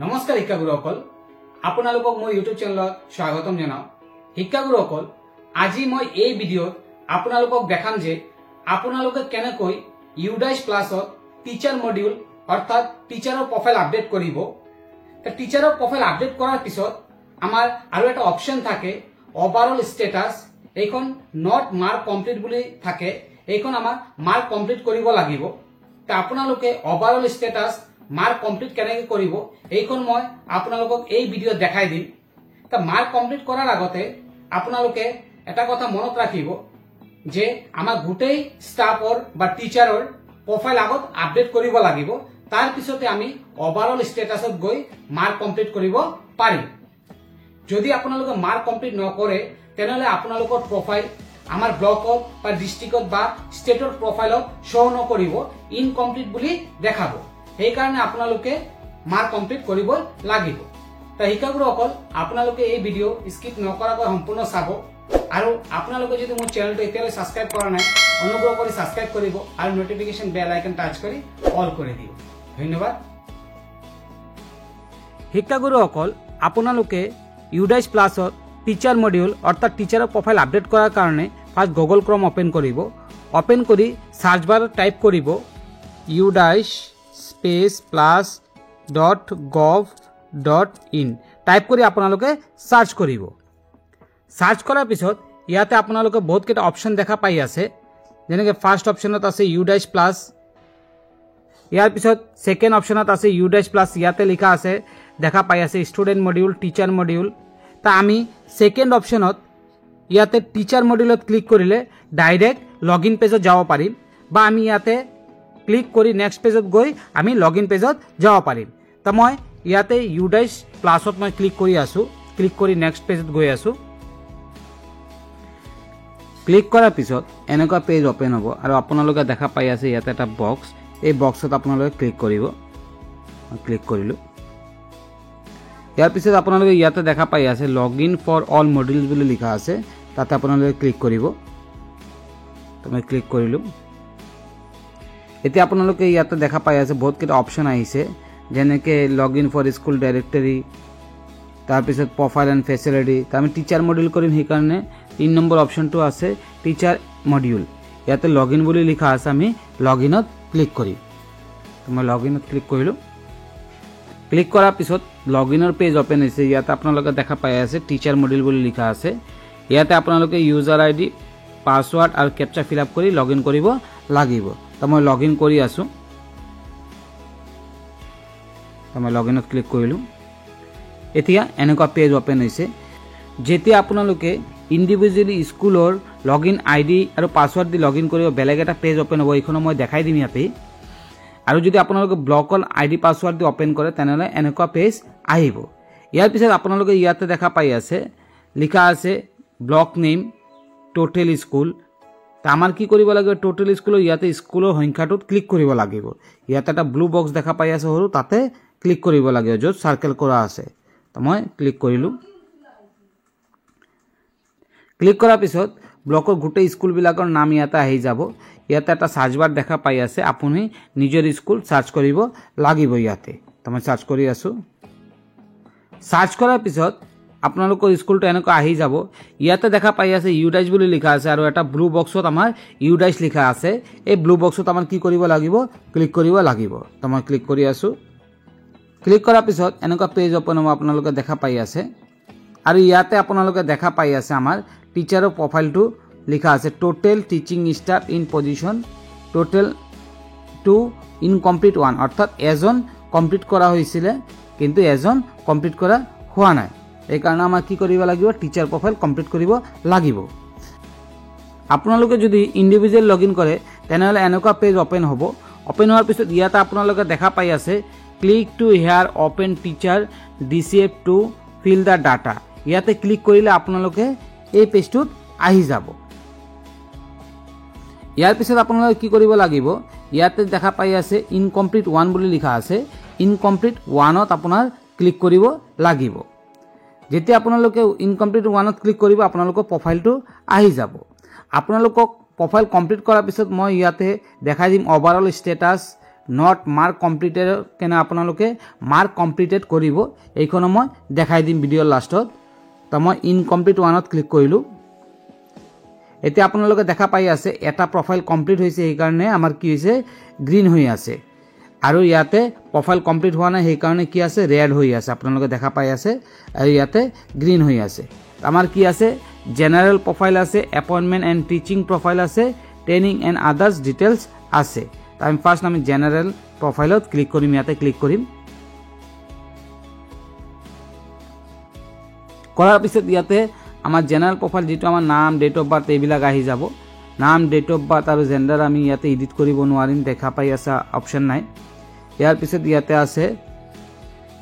নমস্কাৰ শিক্ষাগুৰুসকল, আপোনালোকক মই ইউটিউব চেনেলত স্বাগতম জনাও। শিক্ষাগুৰুসকল, আজি মই এই ভিডিঅ'ত আপোনালোকক দেখাম যে আপোনালোকে কেনেকৈ UDAIS প্লাছত টিচাৰ মডিউল অৰ্থাৎ টিচাৰৰ প্ৰফাইল আপডেট কৰিব। টিচাৰৰ প্ৰফাইল আপডেট কৰাৰ পিছত আমাৰ আৰু এটা অপচন থাকে ওভাৰঅল ষ্টেটাছ। এইখন নট মাৰ্ক কমপ্লিট বুলি থাকে, এইখন আমাৰ মাৰ্ক কমপ্লিট কৰিব লাগিব। আপোনালোকে ওভাৰঅল ষ্টেটাছ মাৰ্ক কমপ্লিট কেনেকৈ কৰিব এইখন মই আপোনালোকক এই ভিডিঅ'ত দেখাই দিম। মাৰ্ক কমপ্লিট কৰাৰ আগতে আপোনালোকে এটা কথা মনত ৰাখিব যে আমাৰ গোটেই ষ্টাফৰ বা টিচাৰৰ প্ৰফাইল আগত আপডেট কৰিব লাগিব, তাৰ পিছতে আমি ওভাৰঅল ষ্টেটাছত গৈ মাৰ্ক কমপ্লিট কৰিব পাৰিম। যদি আপোনালোকে মাৰ্ক কমপ্লিট নকৰে তেনেহলে আপোনালোকৰ প্ৰফাইল আমাৰ ব্লকত বা ডিষ্ট্ৰিক্টত বা ষ্টেটৰ প্ৰফাইলত শ্ব' নকৰিব, ইনকমপ্লিট বুলি দেখাব। সেইকাৰণে আপোনালোকে মাৰ্ক কমপ্লিট কৰিব লাগিব। শিক্ষাগুৰুসকল, আপোনালোকে এই ভিডিঅ' স্কিপ নকৰাকৈ সম্পূৰ্ণ চাব আৰু আপোনালোকে যদি মোৰ চেনেলটো এতিয়ালৈ ছাবস্ক্ৰাইব কৰা নাই অনুগ্ৰহ কৰি ছাবস্ক্ৰাইব কৰিব আৰু নটিফিকেশ্যন বেল আইকন টাচ কৰি অল কৰি দিব। ধন্যবাদ। শিক্ষাগুৰুসকল, আপোনালোকে UDAIS প্লাছত টিচাৰ মডিউল অৰ্থাৎ টিচাৰৰ প্ৰফাইল আপডেট কৰাৰ কাৰণে ফাৰ্ষ্ট গুগল ক্ৰম অপেন কৰিব। অপেন কৰি সাৰ্চ বাৰত টাইপ কৰিব UDAIS plus.gov.in টাইপ কৰি আপোনালোকে সাৰ্চ কৰিব। সাৰ্চ কৰাৰ পিছত ইয়াতে আপোনালোকে বহুত কেইটা অপচন দেখা পাই আছে, যেনেকৈ ফাৰ্ষ্ট অপচনত আছে UDAIS প্লাছ, ইয়াৰ পিছত সেকেন্ড অপচনত আছে UDAIS প্লাছ, ইয়াতে লিখা আছে দেখা পাই আছে ষ্টুডেন্ট মডিউল, টিচাৰ মডিউল। আমি সেকেন্ড অপচনত ইয়াতে টিচাৰ মডিউলত ক্লিক কৰিলে ডাইৰেক্ট লগইন পেজত যাব পাৰিম, বা আমি ইয়াতে ক্লিক কৰি নেক্সট পেজত গৈ আমি লগইন পেজত যাব পাৰিম। মই ইয়াতে UDAIS প্লাছত মই ক্লিক কৰি আছো, ক্লিক কৰি নেক্সট পেজত গৈ আছো। ক্লিক কৰাৰ পিছত এনেকুৱা পেজ ওপেন হ'ব আৰু আপোনালোকে দেখা পাই আছে ইয়াতে এটা বক্স, এই বক্সত আপোনালোকে ক্লিক কৰিব। ক্লিক কৰিলো। ইয়াৰ পিছত আপোনালোকে ইয়াতে দেখা পাই আছে লগইন ফৰ অল মডিউলছ বুলি লিখা আছে, তাতে আপোনালোকে ক্লিক কৰিব। মই ক্লিক কৰিলো। এতিয়া আপোনালোকে ইয়াতে দেখা পাই আছে বহুত কেইটা অপচন আহিছে, যেনেকৈ লগইন ফৰ স্কুল ডাইৰেক্টৰী, তাৰপিছত প্ৰফাইল এণ্ড ফেচিলিটি। আমি টিচাৰ মডিউল কৰিম, সেইকাৰণে 3 নম্বৰ অপচনটো আছে টিচাৰ মডিউল। ইয়াতে লগইন বুলি লিখা আছে, আমি লগইনত ক্লিক কৰিম। মই লগইনত ক্লিক কৰিলোঁ। ক্লিক কৰাৰ পিছত লগইনৰ পেজ ওপেন হৈছে। ইয়াতে আপোনালোকে দেখা পাই আছে টিচাৰ মডিউল বুলি লিখা আছে। ইয়াতে আপোনালোকে ইউজাৰ ID, পাছৱাৰ্ড আৰু কেপচা ফিল আপ কৰি লগইন কৰিব লাগিব। মই লগইন কৰি আছো। মই লগইনত ক্লিক কৰিলোঁ। এতিয়া এনেকুৱা পেজ ওপেন হৈছে। যেতিয়া আপোনালোকে ইণ্ডিভিজুৱেলি স্কুলৰ লগইন ID আৰু পাছৱাৰ্ড দি লগইন কৰিব বেলেগ এটা পেজ ওপেন হ'ব, এইখন মই দেখাই দিম ইয়াতে। আৰু যদি আপোনালোকে ব্লকৰ ID পাছৱাৰ্ড দি ওপেন কৰে তেনেহ'লে এনেকুৱা পেজ আহিব। ইয়াৰ পিছত আপোনালোকে ইয়াতে দেখা পাই আছে লিখা আছে ব্লক নেম, টোটেল স্কুল। আমাৰ কি কৰিব লাগিব, টোটেল স্কুলৰ ইয়াতে স্কুলৰ সংখ্যাটোত ক্লিক কৰিব লাগিব। ইয়াতে এটা ব্লু বক্স দেখা পাই আছে সৰু, তাতে ক্লিক কৰিব লাগিব য'ত চাৰ্কেল কৰা আছে। মই ক্লিক কৰিলোঁ। ক্লিক কৰাৰ পিছত ব্লকৰ গোটেই স্কুলবিলাকৰ নাম ইয়াতে আহি যাব। ইয়াতে এটা সাৰ্চ বাৰ দেখা পাই আছে, আপুনি নিজৰ স্কুল সাৰ্চ কৰিব লাগিব ইয়াতে। মই সাৰ্চ কৰি আছোঁ। সাৰ্চ কৰাৰ পিছত আপোনালোকৰ স্কুলটো এনেকুৱা আহি যাব। ইয়াতে দেখা পাই আছে UDAIS বুলি লিখা আছে আৰু এটা ব্লু বক্সত আমাৰ UDAIS লিখা আছে। এই ব্লু বক্সত আমাৰ কি কৰিব লাগিব, ক্লিক কৰিব লাগিব। মই ক্লিক কৰি আছোঁ। ক্লিক কৰাৰ পিছত এনেকুৱা পেজ ওপেন হ'ব, আপোনালোকে দেখা পাই আছে। আৰু ইয়াতে আপোনালোকে দেখা পাই আছে আমাৰ টিচাৰৰ প্ৰফাইলটো লিখা আছে total teaching staff in position total 2 incomplete 1, অৰ্থাৎ এজন কমপ্লিট কৰা হৈছিলে কিন্তু এজন কমপ্লিট কৰা হোৱা নাই। এইকাৰণে আমাৰ কি কৰিব লাগিব, টিচাৰ প্ৰফাইল কমপ্লিট কৰিব লাগিব। আপোনালোকে যদি ইণ্ডিভিজুৱেল লগইন কৰে তেনেহ'লে এনেকুৱা পেজ ওপেন হ'ব। ওপেন হোৱাৰ পিছত ইয়াতে আপোনালোকে দেখা পাই আছে click to here open teacher DCF to fill the data. ইয়াতে ক্লিক কৰিলে আপোনালোকে এই পেজটোত আহি যাব। ইয়াৰ পিছত আপোনালোকে কি কৰিব লাগিব, ইয়াতে দেখা পাই আছে ইনকমপ্লিট 1 বুলি লিখা আছে। ইনকমপ্লিট 1ত আপোনাৰ ক্লিক কৰিব লাগিব। যেতিয়া আপোনালোকে ইনকমপ্লিট 1ত ক্লিক কৰিব আপোনালোকৰ প্ৰফাইলটো আহি যাব। আপোনালোকক প্ৰফাইল কমপ্লিট কৰাৰ পিছত মই ইয়াতে দেখাই দিম overall status not mark completed কেনে আপোনালোকে মাৰ্ক কমপ্লিটেড কৰিব এইখন মই দেখাই দিম ভিডিঅ'ৰ লাষ্টত তো মই ইনকমপ্লিট ওৱানত ক্লিক কৰিলোঁ এতিয়া আপোনালোকে দেখা পাই আছে এটা প্ৰফাইল কমপ্লিট হৈছে এই কাৰণে আমাৰ কি হৈছে গ্ৰীণ হৈ আছে আৰু ইয়াতে প্ৰফাইল কমপ্লিট হোৱা নাই সেই কাৰণে কি আছে ৰেড হৈ আছে আপোনালোকে দেখা পাই আছে আৰু ইয়াতে গ্ৰীণ হৈ আছে আমাৰ কি আছে জেনাৰেল প্ৰফাইল আছে এপইন্টমেন্ট এণ্ড টিচিং প্ৰফাইল আছে ট্ৰেইনিং এণ্ড আদাৰ্স ডিটেইলছ আছে আমি ফাৰ্স্ট আমি জেনাৰেল প্ৰফাইলত ক্লিক কৰিম ইয়াতে ক্লিক কৰিম কৰাৰ পিছত ইয়াতে আমাৰ জেনাৰেল প্ৰফাইল যেটো আমাৰ নাম ডেট অফ বাৰ্থ এইবিলাক আহি যাব নাম ডেট অফ বাৰ্থ আৰু জেন্ডাৰ আমি ইয়াতে এডিট কৰিব নোৱাৰিম দেখা পাই আছে অপচন নাই ইয়াৰ পিছত ইয়াতে আছে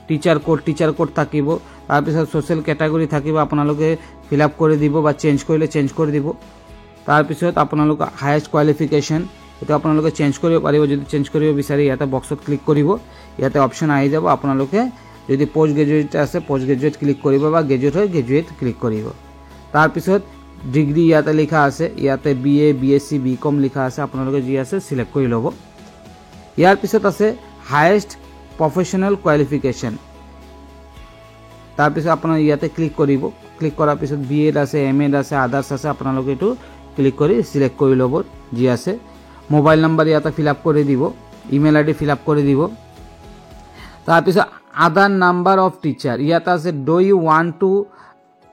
টিচাৰ কোড থাকিব তাৰ পিছত সোশ্যাল ক্যাটাগৰি থাকিব আপোনালোকে ফিল আপ কৰি দিব বা চেঞ্জ কৰিলে চেঞ্জ কৰি দিব তাৰ পিছত আপোনালোক হাইয়েষ্ট কোৱালিফিকেশন এটা আপোনালোকে চেঞ্জ কৰিব পাৰিব যদি চেঞ্জ কৰিব বিচাৰি ইয়াতে বক্সত ক্লিক কৰিব ইয়াতে অপচন আহি যাব আপোনালোকে যদি পোষ্ট গ্ৰেজুৱেট আছে পোষ্ট গ্ৰেজুৱেট ক্লিক কৰিব বা গ্ৰেজুৱেট হয় গ্ৰেজুৱেট ক্লিক কৰিব তাৰ পিছত ডিগ্ৰী ইয়াতে লিখা আছে ইয়াতে বিএ বিএসসি বিকম লিখা আছে আপোনালোকে যি আছে সিলেক্ট কৰি লব ইয়াৰ পিছত আছে হাইয়েষ্ট প্ৰফেশনাল কোৱালিফিকেশন তাৰ পিছত আপোনাৰ ইয়াতে ক্লিক কৰিব ক্লিক কৰাৰ পিছত বিএড আছে এমএড আছে আদাৰ্স আছে আপোনালোকে এটো ক্লিক কৰি সিলেক্ট কৰি লব যি আছে মোবাইল নাম্বাৰ ইয়াতে ফিল আপ কৰি দিব ইমেইল আইডি ফিল আপ কৰি দিব তাৰ পিছত আদাৰ নাম্বাৰ অফ টিচাৰ ইয়াতে আছে do you want to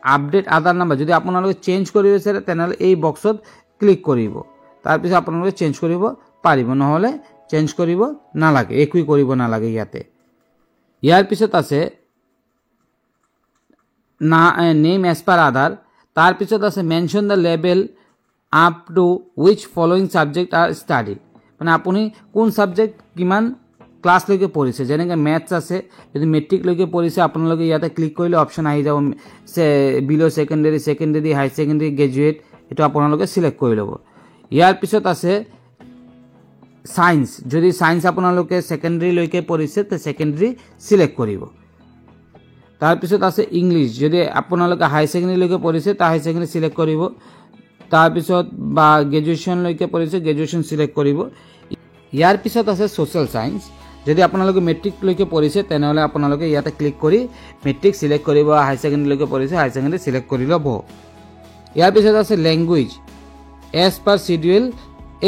update Aadhaar number যদি আপোনালোকে চেঞ্জ কৰিব বিচাৰে তেনেহলে এই বক্সত ক্লিক কৰিব তাৰ পিছত আপোনালোকে চেঞ্জ কৰিব পাৰিব নহলে চেঞ্জ কৰিব নালাগে একোই কৰিব নালাগে ইয়াতে ইয়াৰ পিছত আছে না নেম এজ পাৰ আধাৰ তাৰ পিছত আছে mention the level up to which following subject are studied মানে আপুনি কোন সাবজেক্ট কিমান ক্লাস লৈকে পঢ়িছে যেনেকৈ ম্যাথছ আছে যদি মেট্ৰিক লৈকে পঢ়িছে আপোনালোকে ইয়াতে ক্লিক কৰিলে অপচন আহি যাব বিলো সেকেন্ডাৰী হাই সেকেন্ডাৰী গ্ৰেজুৱেট এটো আপোনালোকে সিলেক্ট কৰি লব ইয়াৰ পিছত আছে সায়েন্স যদি সায়েন্স আপোনালোকে সেকেন্ডাৰী লৈকে পঢ়িছে তে সেকেন্ডাৰী সিলেক্ট কৰিব তাৰ পিছত আছে ইংলিশ যদি আপোনালোকে হাই সেকেন্ডাৰী লৈকে পঢ়িছে তা হাই সেকেন্ডাৰী সিলেক্ট কৰিব তাৰ পিছত বা গ্ৰেজুৱেচন লৈকে পঢ়িছে গ্ৰেজুৱেচন সিলেক্ট কৰিব ইয়াৰ পিছত আছে সোশ্যাল সায়েন্স যদি আপোনালোকে মেট্ৰিক লৈকে পঢ়িছে তেনেহলে আপোনালোকে ইয়াতে ক্লিক কৰি মেট্ৰিক সিলেক্ট কৰিব হাই সেকেন্ডাৰী লৈকে পঢ়িছে হাই সেকেন্ডাৰী সিলেক্ট কৰি লব ইয়াৰ পিছত আছে ল্যাঙ্গুৱেজ এজ পাৰ শিডিউল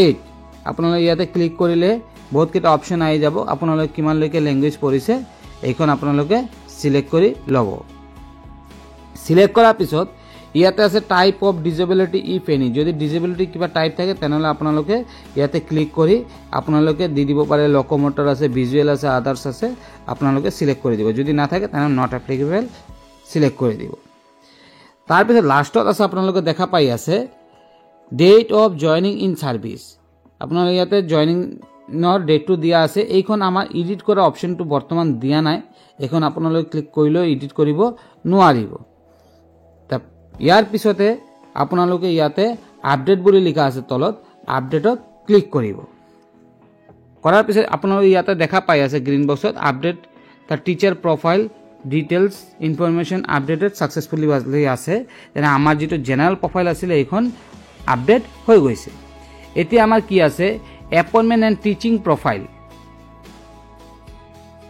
8 আপোনালোকে ইয়াতে ক্লিক কৰিলে বহুত কেইটা অপচন আহি যাব আপোনালোকে কিমান লৈকে ল্যাঙ্গুৱেজ পঢ়িছে এইখন আপোনালোকে সিলেক্ট কৰি লব সিলেক্ট কৰাৰ পিছত ইয়াতে আছে type of disability if any যদি ডিসেবিলিটি কিবা টাইপ থাকে তেনেহলে আপোনালোকে ইয়াতে ক্লিক কৰি আপোনালোকে দি দিব পাৰে লোকোমোটৰ আছে ভিজুৱেল আছে আদাৰ্স আছে আপোনালোকে সিলেক্ট কৰি দিব যদি না থাকে তেনেহলে নট এপ্লিকেবল সিলেক্ট কৰি দিব তাৰ পিছত লাষ্টত আছে আপোনালোকে দেখা পাই আছে date of joining in service আপোনালোকে ইয়াতে জয়নিং নৰ ডেটটো দিয়া আছে এইখন আমাৰ এডিট কৰা অপচনটো বৰ্তমান দিয়া নাই এখন আপোনালোকে ক্লিক কৰিলে এডিট কৰিব নোৱাৰিব ইয়াৰ পিছতে আপোনালোকে ইয়াতে আপডেট বুলি লিখা আছে তলত আপডেটত ক্লিক কৰিব কৰাৰ পিছত আপোনালোকে ইয়াতে দেখা পাই আছে গ্ৰীণ বক্সত update the teacher profile details information updated successfully আছে যেনে আমাৰ যেটো জেনাৰেল প্ৰফাইল আছিল এইখন আপডেট হৈ গৈছে এতিয়া আমাৰ কি আছে এপইন্টমেন্ট এণ্ড টিচিং প্ৰফাইল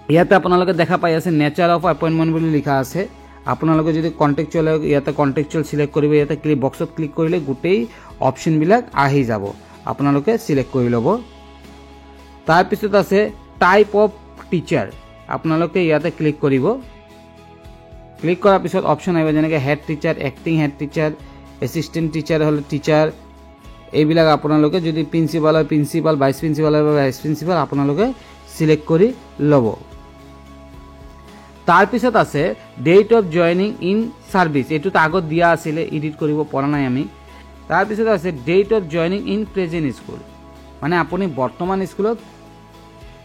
ইয়াতে আপোনালোকে দেখা পাই আছে নেচাৰ অফ এপইন্টমেন্ট বুলি লিখা আছে আপোনালোকে যদি কন্টেক্সচুৱেল ইয়াতে কন্টেক্সচুৱেল সিলেক্ট কৰিব ইয়াতে ক্লিক বক্সত ক্লিক কৰিলে গুটেই অপচন বিলাক আহি যাব আপোনালোকে সিলেক্ট কৰি লব তাৰ পিছত আছে টাইপ অফ টিচাৰ আপোনালোকে ইয়াতে ক্লিক কৰিব ক্লিক কৰাৰ পিছত অপচন আহিব যেনেকৈ head teacher acting head teacher assistant teacher হল টিচাৰ এইবিলাক আপোনালোকে যদি প্ৰিন্সিপাল হয় প্ৰিন্সিপাল ভাইস প্ৰিন্সিপাল হয় ভাইস প্ৰিন্সিপাল আপোনালোকে সিলেক্ট কৰি লব তাৰ পিছত আছে date of joining in service এটো আগত দিয়া আছিল এডিট কৰিব পৰা নাই আমি তাৰ পিছত আছে date of joining in present school মানে আপুনি বৰ্তমান স্কুলত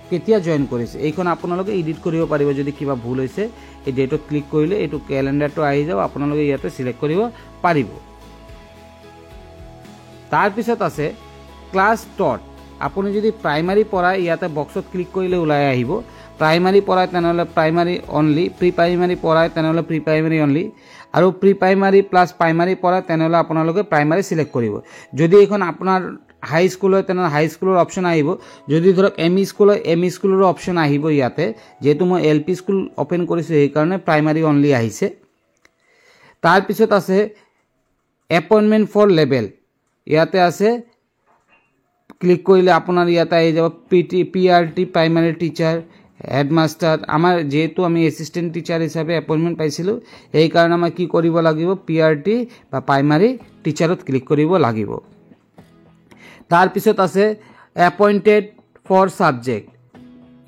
কেতিয়া জয়েন কৰিছে এইখন আপোনালোকে এডিট কৰিব পাৰিব যদি কিবা ভুল হৈছে এই ডেটত ক্লিক কৰিলে এটো ক্যালেন্ডাৰটো আহি যাব আপোনালোকে ইয়াতে সিলেক্ট কৰিব পাৰিব তাৰ পিছত আছে ক্লাছ টট আপুনি যদি প্ৰাইমাৰী পঢ়াই ইয়াতে বক্সত ক্লিক কৰিলে ওলাই আহিব প্ৰাইমাৰী পঢ়াই তেনেহলে প্ৰাইমাৰী অনলি প্ৰি প্ৰাইমাৰী পঢ়াই তেনেহলে প্ৰি প্ৰাইমাৰী অনলি আৰু প্ৰি প্ৰাইমাৰী প্লাস প্ৰাইমাৰী পঢ়াই তেনেহলে আপোনালোকে প্ৰাইমাৰী সিলেক্ট কৰিব যদি এখন আপোনাৰ হাই স্কুল হয় তেনেহ'লে হাই স্কুলৰ অপশ্যন আহিব। যদি ধৰক এম ই স্কুল হয় এম ই স্কুলৰো অপশ্যন আহিব ইয়াতে। যেহেতু মই এল পি স্কুল অপেন কৰিছোঁ সেইকাৰণে প্ৰাইমাৰী অনলি আহিছে। তাৰপিছত আছে এপইণ্টমেণ্ট ফৰ লেভেল, ইয়াতে আছে ক্লিক কৰিলে আপোনাৰ ইয়াতে আহি যাব PRT প্ৰাইমাৰী টিচাৰ, হেডমাষ্টাৰ। আমাৰ যেহেতু আমি এছিষ্টেণ্ট টিচাৰ হিচাপে এপইণ্টমেণ্ট পাইছিলোঁ সেইকাৰণে আমাৰ কি কৰিব লাগিব PRT বা প্ৰাইমাৰী টিচাৰত ক্লিক কৰিব লাগিব। তাৰপিছত আছে এপইণ্টেড ফৰ ছাবজেক্ট,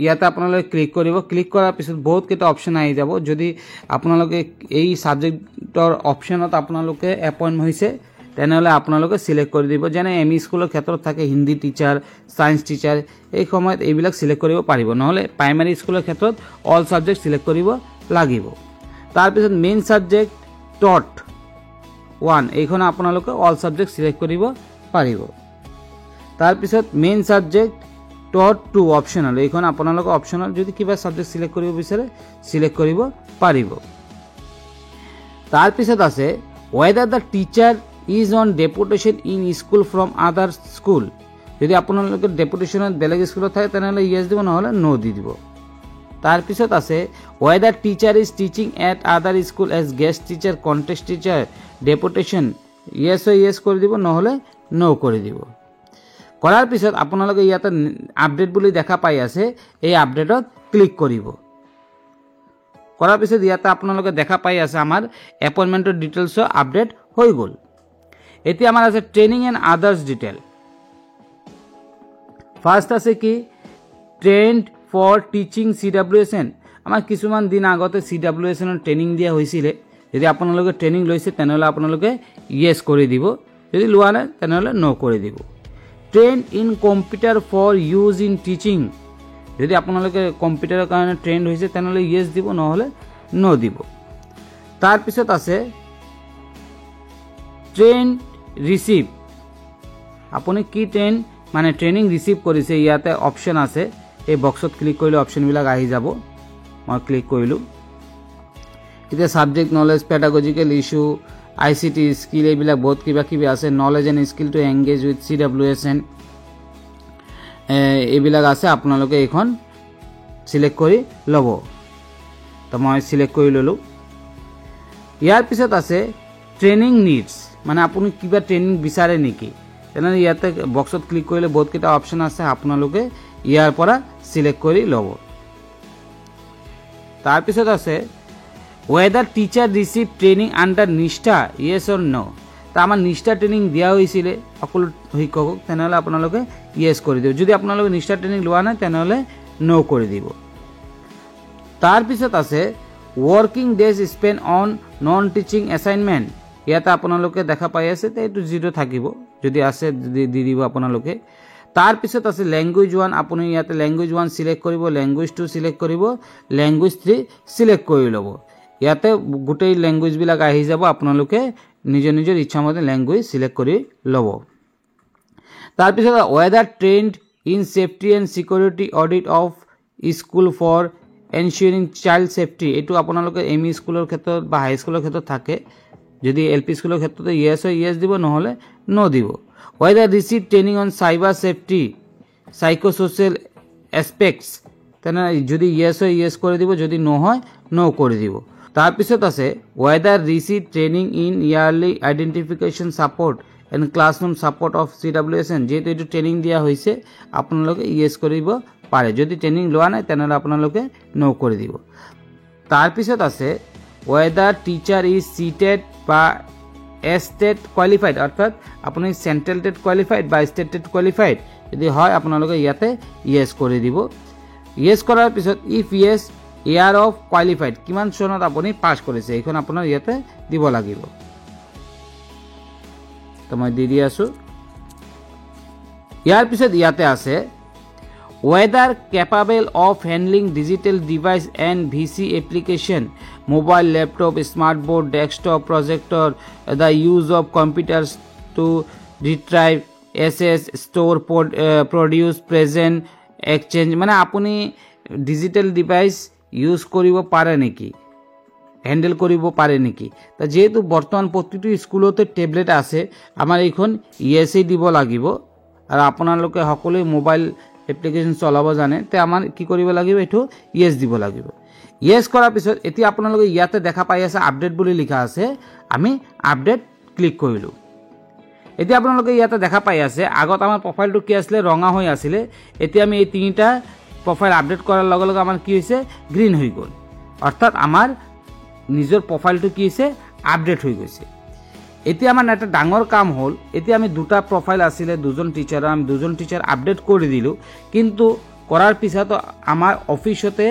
ইয়াতে আপোনালোকে ক্লিক কৰিব। ক্লিক কৰাৰ পিছত বহুতকেইটা অপশ্যন আহি যাব। যদি আপোনালোকে এই ছাবজেক্টৰ অপশ্যনত আপোনালোকে এপইণ্ট হৈছে তেনেহ'লে আপোনালোকে চিলেক্ট কৰি দিব। যেনে এম ই স্কুলৰ ক্ষেত্ৰত থাকে হিন্দী টিচাৰ, ছায়েন্স টিচাৰ, এই সময়ত এইবিলাক চিলেক্ট কৰিব পাৰিব। নহ'লে প্ৰাইমাৰী স্কুলৰ ক্ষেত্ৰত অল ছাবজেক্ট চিলেক্ট কৰিব লাগিব। তাৰপিছত মেইন ছাবজেক্ট টট 1 এইখন আপোনালোকে অল ছাবজেক্ট চিলেক্ট কৰিব পাৰিব। তাৰপিছত মেইন ছাবজেক্ট টট 2 অপশ্যনেল, এইখন আপোনালোকে অপশ্যনেল যদি কিবা ছাবজেক্ট চিলেক্ট কৰিব বিচাৰে চিলেক্ট কৰিব পাৰিব। তাৰপিছত আছে weather the teacher is on deputation in school from আদাৰ স্কুল, যদি আপোনালোকে ডেপুটেশ্যনত বেলেগ স্কুলত থাকে তেনেহ'লে ইয়েছ দিব, নহ'লে ন' দি দিব। তাৰপিছত আছে whether teacher is teaching at other school as guest teacher, contract teacher, deputation, yes হয় ইয়েছ কৰি দিব, নহ'লে ন' কৰি দিব। কৰাৰ পিছত আপোনালোকে ইয়াতে আপডেট বুলি দেখা পাই আছে, এই আপডেটত ক্লিক কৰিব। কৰাৰ পিছত ইয়াতে আপোনালোকে দেখা পাই আছে আমাৰ এপইণ্টমেণ্টৰ ডিটেইলছ আপডেট হৈ গ'ল। এতিয়া আমাৰ আছে training and others detail. First আছে কি ট্ৰেইনড ফৰ টিচিং CWSN, আমাৰ কিছুমান দিন আগতে CWSNৰ ট্ৰেইনিং দিয়া হৈছিলে। যদি আপোনালোকে ট্ৰেইনিং লৈছে তেনেহ'লে আপোনালোকে ইয়েছ কৰি দিব, যদি লোৱা নাই তেনেহ'লে ন' কৰি দিব। Train in computer for use in teaching, যদি আপোনালোকে কম্পিউটাৰৰ কাৰণে ট্ৰেইন হৈছে তেনেহ'লে ইয়েছ দিব, নহ'লে ন' দিব। তাৰপিছত আছে ট্ৰেইন ৰিচিভ, আপুনি কি ট্ৰেইন মানে ট্ৰেইনিং ৰিচিভ কৰিছে ইয়াতে অপশ্যন আছে, এই বক্সত ক্লিক কৰিলে অপশ্যনবিলাক আহি যাব। মই ক্লিক কৰিলোঁ। এতিয়া subject knowledge, pedagogical issue, ICT skill, এইবিলাক বহুত কিবা কিবি আছে। Knowledge and skill to engage with CWSN, এইবিলাক আছে। আপোনালোকে এইখন চিলেক্ট কৰি ল'ব। তো মই চিলেক্ট কৰি ল'লোঁ। ইয়াৰ পিছত আছে ট্ৰেইনিং নিডছ, মানে আপুনি কিবা ট্ৰেইনিং বিচাৰে নেকি, তেনেহ'লে ইয়াতে বক্সত ক্লিক কৰিলে বহুতকেইটা অপশ্যন আছে, আপোনালোকে ইয়াৰ পৰা চিলেক্ট কৰি ল'ব। তাৰপিছত আছে whether teacher receive training under নিষ্ঠা, ইয়েছ অৰ ন', তো আমাৰ নিষ্ঠা ট্ৰেইনিং দিয়া হৈছিলে সকলো শিক্ষকক, তেনেহ'লে আপোনালোকে ইয়েছ কৰি দিব। যদি আপোনালোকে নিষ্ঠা ট্ৰেইনিং লোৱা নাই তেনেহ'লে ন' কৰি দিব। তাৰপিছত আছে working days spend on non teaching assignment, ইয়াতে আপোনালোকে দেখা পাই আছে, এইটো 0 থাকিব, যদি আছে দি দিব আপোনালোকে। তাৰপিছত আছে লেংগুৱেজ 1, আপুনি ইয়াতে লেংগুৱেজ 1 চিলেক্ট কৰিব, লেংগুৱেজ 2 চিলেক্ট কৰিব, লেংগুৱেজ 3 চিলেক্ট কৰি ল'ব। ইয়াতে গোটেই লেংগুৱেজবিলাক আহি যাব, আপোনালোকে নিজৰ নিজৰ ইচ্ছামতে লেংগুৱেজ চিলেক্ট কৰি ল'ব। তাৰপিছত whether trained in safety and security audit of school for ensuring child safety, এইটো আপোনালোকে এম ই স্কুলৰ ক্ষেত্ৰত বা হাই স্কুলৰ ক্ষেত্ৰত থাকে। যদি LP স্কুলৰ ক্ষেত্ৰতে ইয়েছ হয় ইয়েছ দিব, নহ'লে ন' দিব। Whether receive training on cyber safety psychosocial aspects, তেনেহ'লে যদি ইয়েছ হয় ইয়েছ কৰি দিব, যদি নহয় ন' কৰি দিব। তাৰপিছত আছে weather receive training in yearly identification support and classroom support of CWSN, যিহেতু এইটো ট্ৰেইনিং দিয়া হৈছে আপোনালোকে ইয়েছ কৰিব পাৰে, যদি ট্ৰেইনিং লোৱা নাই তেনেহ'লে আপোনালোকে ন' কৰি দিব। তাৰপিছত আছে ৱেডাৰ টিচাৰ ইজ চিটেড বা ষ্টেট কোৱালিফাইড, অৰ্থাৎ আপুনি চেণ্ট্ৰেল টেট কোৱালিফাইড বা ষ্টেট টেট কোৱালিফাইড, যদি হয় আপোনালোকে ইয়াতে ইয়েছ কৰি দিব। ইয়েছ কৰাৰ পিছত if yes year of qualified, কিমান চনত আপুনি পাছ কৰিছে এইখন আপোনাৰ ইয়াতে দিব লাগিব। তো মই দি আছোঁ। ইয়াৰ পিছত ইয়াতে আছে whether capable of handling digital device and VC application, mobile, laptop, smartboard, desktop, projector, the use of computers to retrieve access, store, produce, present, exchange, মানে আপুনি ডিজিটেল ডিভাইচ ইউজ কৰিব পাৰে নেকি, হেণ্ডেল কৰিব পাৰে নেকি। তো যিহেতু বৰ্তমান প্ৰতিটো স্কুলতে টেবলেট আছে, আমাৰ এইখন ইয়েছেই দিব লাগিব, আৰু আপোনালোকে সকলোৱে মোবাইল এপ্লিকেশন চলাব জানে তে আমাৰ কি কৰিব লাগিব এটো ইয়েস দিব লাগিব ইয়েস কৰাৰ পিছত এতিয়া আপোনালোকে ইয়াতে দেখা পাই আছে আপডেট বুলি লিখা আছে আমি আপডেট ক্লিক কৰিলো এতিয়া আপোনালোকে ইয়াতে দেখা পাই আছে আগত আমাৰ প্ৰফাইলটো কি আছিল ৰঙা হৈ আছিল এতিয়া আমি এই তিনিটা প্ৰফাইল আপডেট কৰাৰ লগে লগে আমাৰ কি হৈছে গ্ৰীন হৈ গল অৰ্থাৎ আমাৰ নিজৰ প্ৰফাইলটো কি হৈছে আপডেট হৈ গৈছে এতিয়া আমাৰ এটা ডাঙৰ কাম হল এতিয়া আমি দুটা প্ৰফাইল আছিল দুজন টিচাৰ আমি দুজন টিচাৰ আপডেট কৰি দিলো কিন্তু কৰাৰ পিছত আমাৰ অফিসতে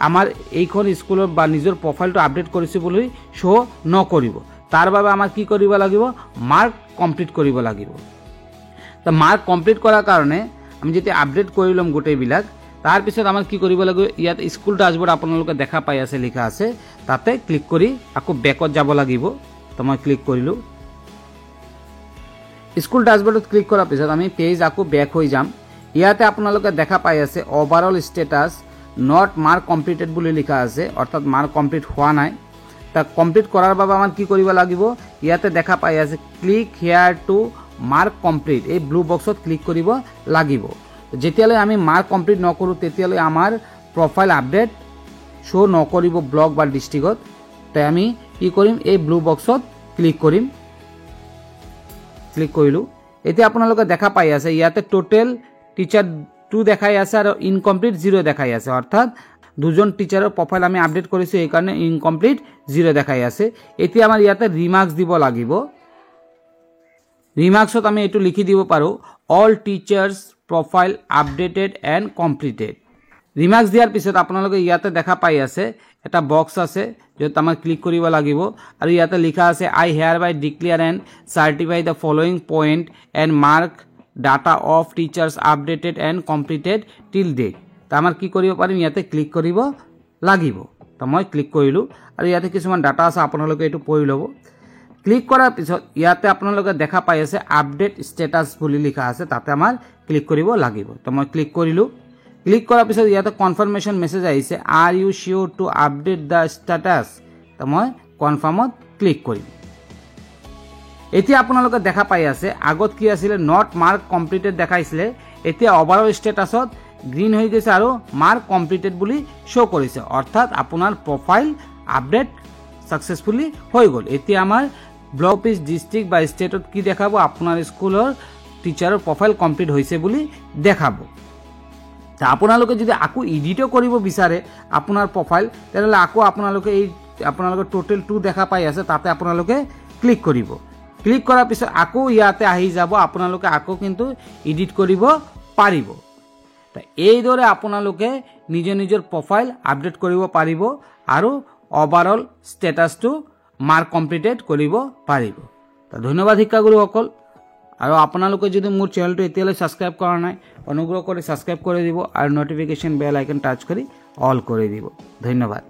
আমাৰ এইখন স্কুলৰ বা নিজৰ প্ৰফাইলটো আপডেট কৰিছে বুলি শো নকৰিব তাৰ বাবে আমাৰ কি কৰিব লাগিব মাৰ্ক কমপ্লিট কৰিব লাগিব তা মাৰ্ক কমপ্লিট কৰাৰ কাৰণে আমি যেতিয়া আপডেট কৰি লম গোটেই বিলাক তাৰ পিছত আমাৰ কি কৰিব লাগিব ইয়াত স্কুল ড্যাশবোৰ্ড আপোনালোকে দেখা পাই আছে লিখা আছে তাতে ক্লিক কৰি আকৌ বেকত যাব লাগিব তো মই ক্লিক কৰিলো স্কুল ড্যাশবোৰ্ডত ক্লিক কৰাৰ পিছত আমি পেজ আকৌ বেক হৈ যাম ইয়াতে আপোনালোকে দেখা পাই আছে ওভাৰঅল ষ্টেটাস নট মাৰ্ক কমপ্লিটেড বুলি লিখা আছে অৰ্থাৎ মাৰ্ক কমপ্লিট হোৱা নাই তা কমপ্লিট কৰাৰ বাবে আমাৰ কি কৰিব লাগিব ইয়াতে দেখা পাই আছে ক্লিক হিয়াৰ টু মাৰ্ক কমপ্লিট এই ব্লু বক্সত ক্লিক কৰিব লাগিব যেতিয়ালৈ আমি মাৰ্ক কমপ্লিট নকৰো তেতিয়ালৈ আমাৰ প্ৰফাইল আপডেট শো নকৰিব ব্লক বা ডিস্ট্ৰিক্টত তাই আমি কি কৰিম এই ব্লু বক্সত ক্লিক কৰিম ক্লিক কৰিলো এতিয়া আপোনালোকে দেখা পাই আছে ইয়াতে টোটাল টিচাৰ 2 দেখাই আছে আৰু ইনকমপ্লিট 0 দেখাই আছে অৰ্থাৎ দুজন টিচাৰৰ প্ৰফাইল আমি আপডেট কৰিছো এই কাৰণে ইনকমপ্লিট 0 দেখাই আছে এতিয়া আমাৰ ইয়াতে ৰিমাৰ্কস দিব লাগিব ৰিমাৰ্কসত আমি এটো লিখি দিব পাৰো all teachers profile updated and completed remarks দিয়াৰ পিছত আপোনালোকে ইয়াতে দেখা পাই আছে এটা বক্স আছে যত আমাৰ ক্লিক কৰিব লাগিব আৰু ইয়াতে লিখা আছে I hereby declare and certify the following point and mark data of teachers updated and completed till date তা আমাৰ কি কৰিব পাৰিম ইয়াতে ক্লিক কৰিব লাগিব তো মই ক্লিক কৰিলো আৰু ইয়াতে কিছুমান ডাটা আছে আপোনালোকে এটো পঢ়ি লব ক্লিক কৰাৰ পিছত ইয়াতে আপোনালোকে দেখা পাই আছে আপডেট ষ্টেটাস বুলি লিখা আছে তাতে আমাৰ ক্লিক কৰিব লাগিব তো মই ক্লিক কৰিলো ক্লিক কৰাৰ পিছত ইয়াতে কনফাৰ্মেশন মেসেজ আহিছে আৰ ইউ শিওৰ টু আপডেট দা ষ্টেটাস তো মই কনফাৰ্মত ক্লিক কৰিম এতিয়া আপোনালোকে দেখা পাই আছে আগত কি আছিল নট মাৰ্ক কমপ্লিটেড দেখাইছিল এতিয়া ওভাৰঅল ষ্টেটাসত গ্ৰীন হৈ গৈছে আৰু মাৰ্ক কমপ্লিটেড বুলি শো কৰিছে অৰ্থাৎ আপোনাৰ প্ৰফাইল আপডেট সাকসেসফুলি হৈ গল এতিয়া আমাৰ ব্লক অফিস ডিস্ট্ৰিক্ট বা ষ্টেটত কি দেখাবো আপোনাৰ স্কুলৰ টিচাৰৰ প্ৰফাইল কমপ্লিট হৈছে বুলি দেখাবো তা আপোনালোকে যদি আকো এডিটো কৰিব বিচাৰে আপোনাৰ প্ৰফাইল তেনলে আকো আপোনালোকে এই আপোনালোকে টোটাল 2 দেখা পাই আছে তাতে আপোনালোকে ক্লিক কৰিব ক্লিক কৰাৰ পিছত আকো ইয়াতে আহি যাব আপোনালোকে আকো কিন্তু এডিট কৰিব পাৰিব তা এই দৰে আপোনালোকে নিজৰ প্ৰফাইল আপডেট কৰিব পাৰিব আৰু ওভাৰঅল ষ্টেটাসটো মাৰ্ক কমপ্লিটেড কৰিব পাৰিব তা ধন্যবাদ শিক্ষাগুৰুসকল আৰু আপোনালোকে যদি মোৰ চেনেলটো এতিয়ালৈ সাবস্ক্ৰাইব কৰা নাই অনুগ্ৰহ কৰি সাবস্ক্ৰাইব কৰি দিব আৰু নটিফিকেশন বেল আইকন টাচ কৰি অল কৰি দিব ধন্যবাদ